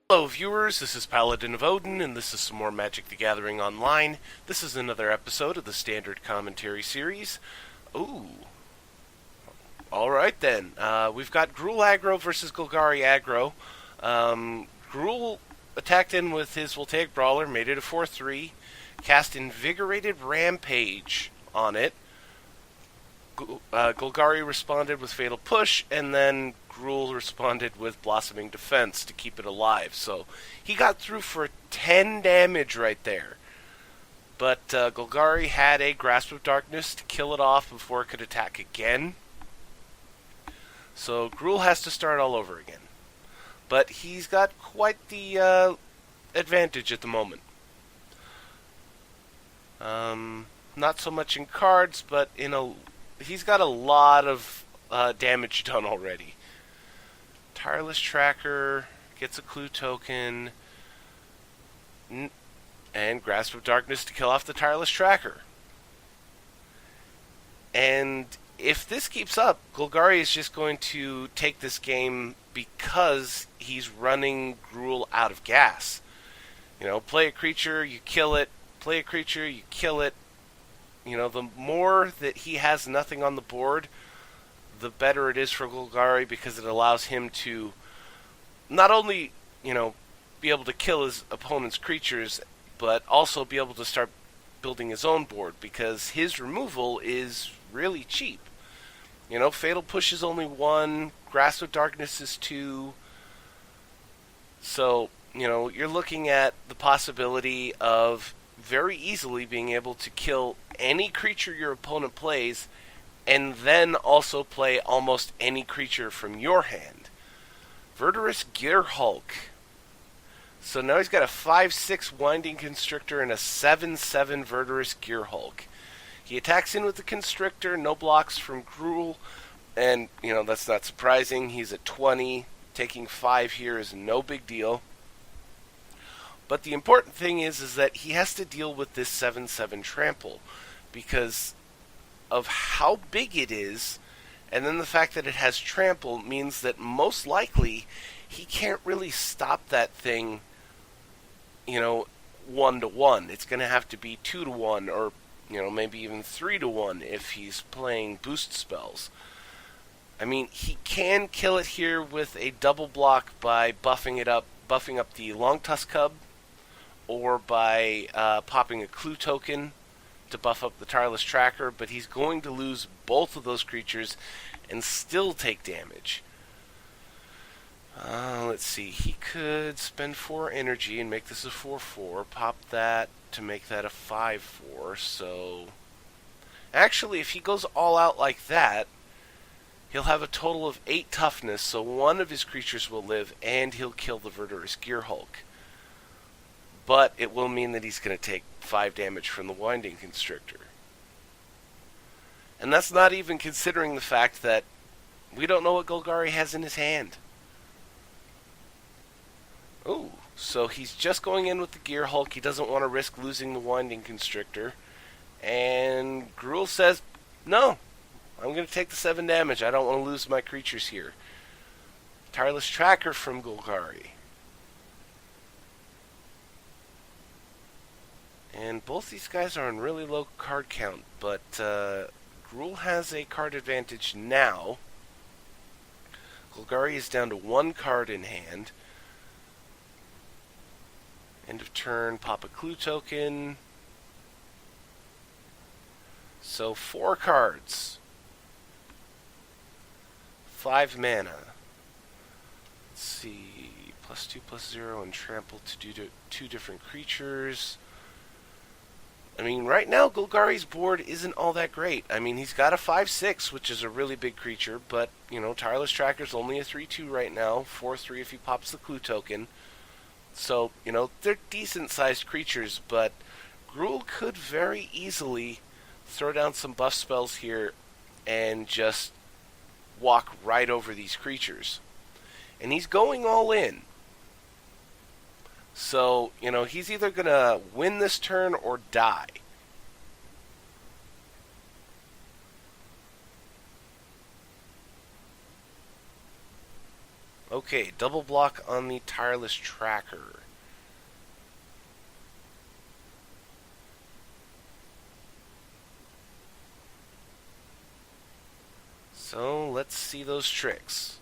Hello viewers, this is Paladin of Odin, and this is some more Magic the Gathering Online. This is another episode of the Standard Commentary Series. Ooh. Alright then, we've got Gruul Aggro versus Golgari Aggro. Gruul attacked in with his Voltaic Brawler, made it a 4-3, cast Invigorated Rampage on it. Golgari responded with Fatal Push, and then Gruul responded with Blossoming Defense to keep it alive. So he got through for 10 damage right there. But Golgari had a Grasp of Darkness to kill it off before it could attack again. So Gruul has to start all over again. But he's got quite the advantage at the moment. Not so much in cards, but he's got a lot of damage done already. Tireless Tracker gets a clue token, and Grasp of Darkness to kill off the Tireless Tracker. And if this keeps up, Golgari is just going to take this game because he's running Gruul out of gas. You know, play a creature, you kill it. Play a creature, you kill it. You know, the more that he has nothing on the board, the better it is for Golgari because it allows him to not only, be able to kill his opponent's creatures, but also be able to start building his own board because his removal is really cheap. Fatal Push is only 1, Grasp of Darkness is 2. So, you're looking at the possibility of very easily being able to kill any creature your opponent plays and then also play almost any creature from your hand. Verdurous Gearhulk. So now he's got a 5-6 Winding Constrictor and a 7-7 Verdurous Gearhulk. He attacks in with the Constrictor, no blocks from Gruul, and, that's not surprising. He's at 20. Taking 5 here is no big deal. But the important thing is that he has to deal with this 7-7 Trample because of how big it is, and then the fact that it has Trample means that most likely he can't really stop that thing, 1-1. It's going to have to be 2-1 or, maybe even 3-1 if he's playing boost spells. I mean, he can kill it here with a double block by buffing up the Long Tusk Cub, or by popping a clue token to buff up the Tireless Tracker, but he's going to lose both of those creatures and still take damage. Let's see, he could spend 4 energy and make this a 4-4, pop that to make that a 5-4, so... Actually, if he goes all out like that, he'll have a total of 8 toughness, so one of his creatures will live, and he'll kill the Verdurous Gearhulk. But it will mean that he's going to take 5 damage from the Winding Constrictor. And that's not even considering the fact that we don't know what Golgari has in his hand. Ooh, so he's just going in with the Gearhulk. He doesn't want to risk losing the Winding Constrictor. And Gruul says, no, I'm going to take the 7 damage. I don't want to lose my creatures here. Tireless Tracker from Golgari. And both these guys are on really low card count, but Gruul has a card advantage now. Golgari is down to 1 card in hand. End of turn, pop a clue token. So 4 cards. 5 mana. Let's see, +2/+0 and trample to do 2 different creatures. I mean, right now, Golgari's board isn't all that great. I mean, he's got a 5-6, which is a really big creature, but, Tireless Tracker's only a 3-2 right now, 4-3 if he pops the clue token. So, they're decent-sized creatures, but Gruul could very easily throw down some buff spells here and just walk right over these creatures. And he's going all in. So, he's either going to win this turn or die. Okay, double block on the Tireless Tracker. So let's see those tricks.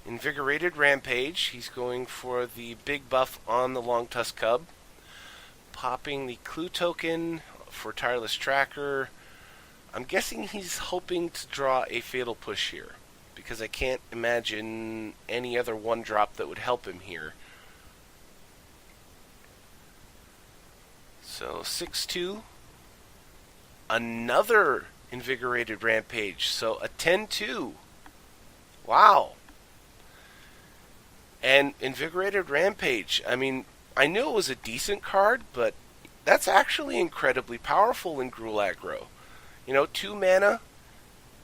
Invigorated Rampage. He's going for the big buff on the Long Tusk Cub. Popping the clue token for Tireless Tracker. I'm guessing he's hoping to draw a Fatal Push here, because I can't imagine any other one drop that would help him here. So 6-2. Another Invigorated Rampage. So a 10-2. Wow. And Invigorated Rampage, I mean, I knew it was a decent card, but that's actually incredibly powerful in Gruul Aggro. You know, 2 mana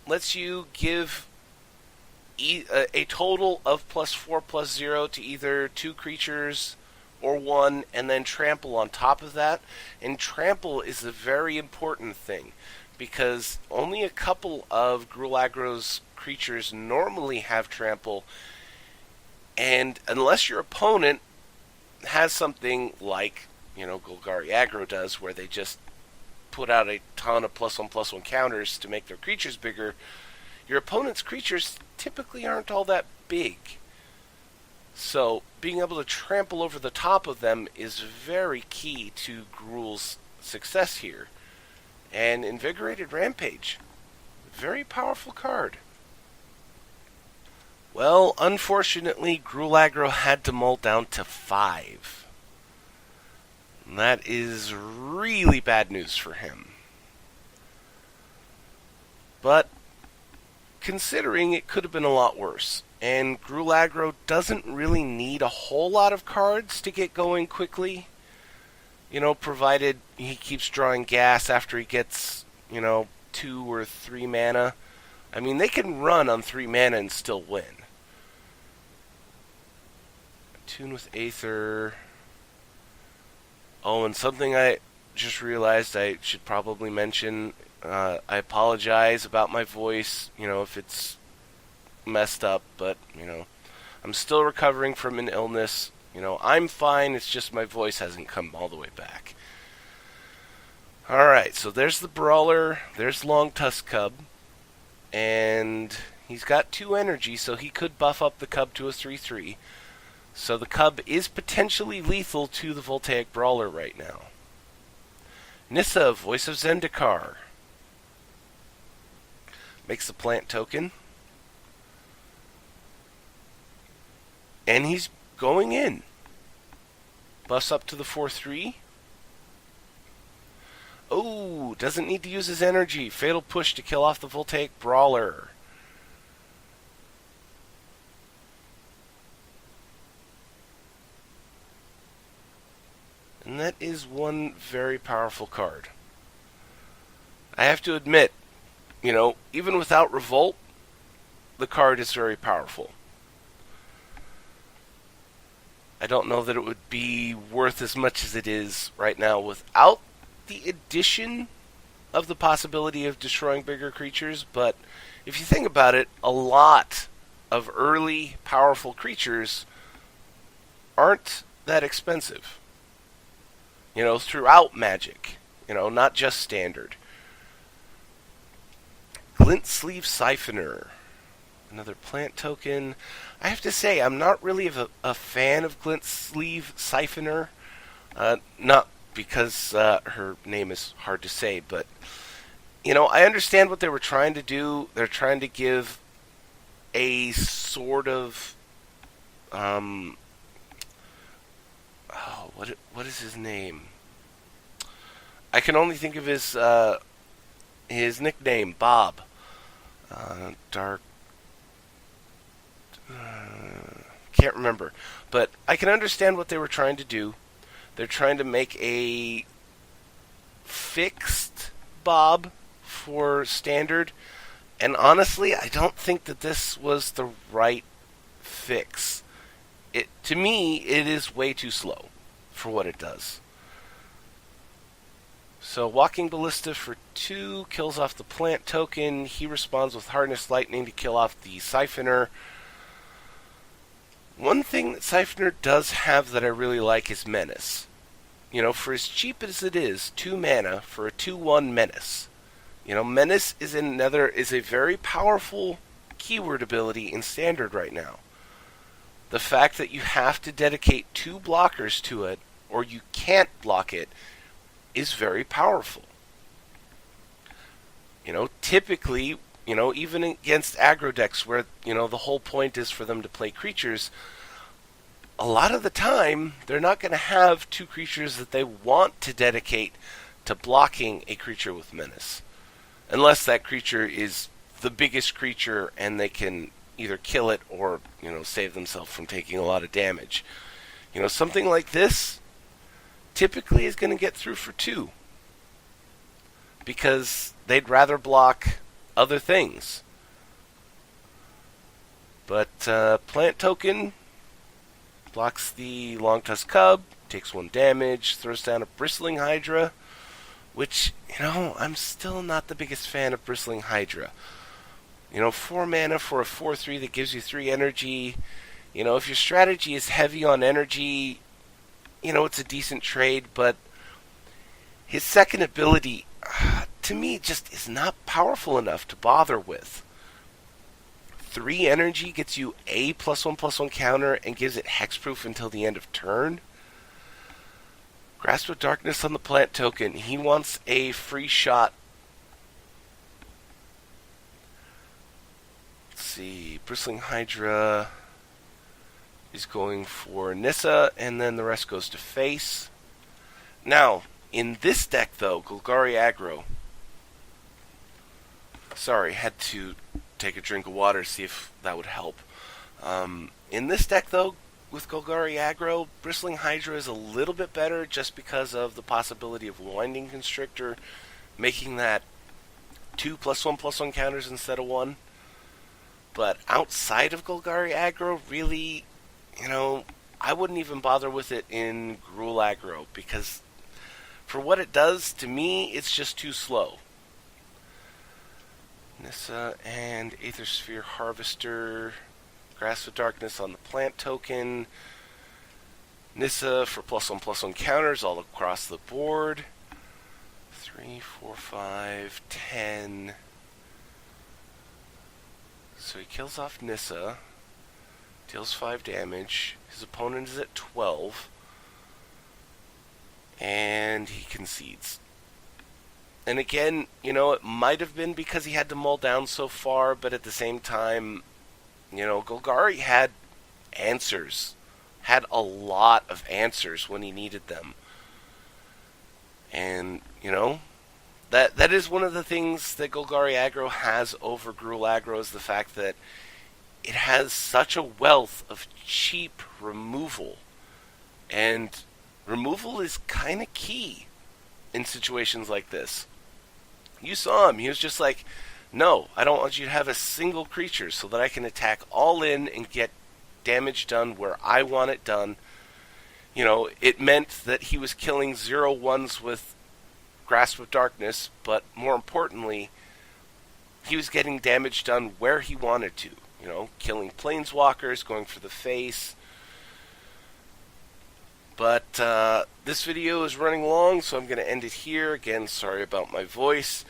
lets you give a total of +4/+0 to either 2 creatures or 1, and then trample on top of that. And trample is a very important thing, because only a couple of Gruul Aggro's creatures normally have trample, and unless your opponent has something like, you know, Golgari Aggro does, where they just put out a ton of +1/+1 counters to make their creatures bigger, your opponent's creatures typically aren't all that big. So being able to trample over the top of them is very key to Gruul's success here. And Invigorated Rampage, very powerful card. Well, unfortunately, Gruul Aggro had to mull down to 5. And that is really bad news for him. But considering it could have been a lot worse, and Gruul Aggro doesn't really need a whole lot of cards to get going quickly, you know, provided he keeps drawing gas after he gets, you know, 2 or 3 mana. I mean, they can run on 3 mana and still win. Tune with Aether. Oh, and something I just realized I should probably mention. I apologize about my voice, you know, if it's messed up, but, you know, I'm still recovering from an illness. You know, I'm fine, it's just my voice hasn't come all the way back. Alright, so there's the Brawler, there's Long Tusk Cub, and he's got 2 energy, so he could buff up the Cub to a 3/3. So the Cub is potentially lethal to the Voltaic Brawler right now. Nissa, Voice of Zendikar. Makes the plant token. And he's going in. Buffs up to the 4/3. Oh, doesn't need to use his energy. Fatal Push to kill off the Voltaic Brawler. And that is one very powerful card. I have to admit, you know, even without Revolt, the card is very powerful. I don't know that it would be worth as much as it is right now without the addition of the possibility of destroying bigger creatures, but if you think about it, a lot of early powerful creatures aren't that expensive. You know, throughout Magic. You know, not just Standard. Glint Sleeve Siphoner. Another plant token. I have to say, I'm not really a fan of Glint Sleeve Siphoner. Not because her name is hard to say, but, you know, I understand what they were trying to do. They're trying to give a sort of, what is his name? I can only think of his nickname, Bob. Dark. Can't remember. But I can understand what they were trying to do. They're trying to make a fixed Bob for Standard. And honestly, I don't think that this was the right fix. To me, it is way too slow for what it does. So Walking Ballista for 2 kills off the plant token. He responds with Harness Lightning to kill off the Siphoner. One thing that Siphoner does have that I really like is Menace. You know, for as cheap as it is, 2 mana for a 2/1 Menace. You know, Menace is a very powerful keyword ability in Standard right now. The fact that you have to dedicate 2 blockers to it, or you can't block it, is very powerful. You know, typically, you know, even against aggro decks where, you know, the whole point is for them to play creatures, a lot of the time, they're not going to have 2 creatures that they want to dedicate to blocking a creature with Menace. Unless that creature is the biggest creature and they can either kill it or, you know, save themselves from taking a lot of damage. You know, something like this typically is going to get through for 2. Because they'd rather block other things. But plant token blocks the Longtusk Cub, takes 1 damage, throws down a Bristling Hydra, which, you know, I'm still not the biggest fan of Bristling Hydra. You know, 4 mana for a 4/3 that gives you 3 energy. You know, if your strategy is heavy on energy, you know, it's a decent trade, but his second ability, to me, just is not powerful enough to bother with. 3 energy gets you a +1/+1 counter and gives it hexproof until the end of turn. Grasp of Darkness on the plant token. He wants a free shot. Let's see. Bristling Hydra is going for Nissa, and then the rest goes to face. Now, in this deck, though, Golgari Aggro. Sorry, had to take a drink of water to see if that would help. In this deck, though, with Golgari Aggro, Bristling Hydra is a little bit better just because of the possibility of Winding Constrictor, making that 2 +1/+1 counters instead of 1. But outside of Golgari Aggro, really, you know, I wouldn't even bother with it in Gruul Aggro, because for what it does, to me, it's just too slow. Nissa and Aethersphere Harvester. Grasp of Darkness on the plant token. Nissa for +1/+1 counters all across the board. 3, 4, 5, 10. So he kills off Nissa. Deals 5 damage. His opponent is at 12. And he concedes. And again, you know, it might have been because he had to mull down so far, but at the same time, you know, Golgari had answers. Had a lot of answers when he needed them. And, you know, that is one of the things that Golgari Aggro has over Gruul Aggro, is the fact that it has such a wealth of cheap removal. And removal is kind of key in situations like this. You saw him. He was just like, no, I don't want you to have a single creature so that I can attack all in and get damage done where I want it done. You know, it meant that he was killing 0/1s with Grasp of Darkness, but more importantly, he was getting damage done where he wanted to. You know, killing planeswalkers, going for the face. But this video is running long, so I'm going to end it here. Again, sorry about my voice.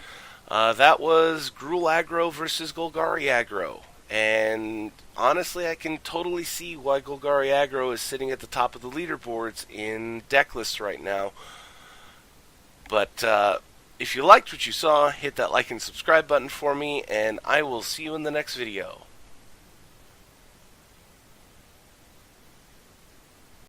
That was Gruul Aggro versus Golgari Aggro. And honestly, I can totally see why Golgari Aggro is sitting at the top of the leaderboards in deck lists right now. But if you liked what you saw, hit that like and subscribe button for me, and I will see you in the next video.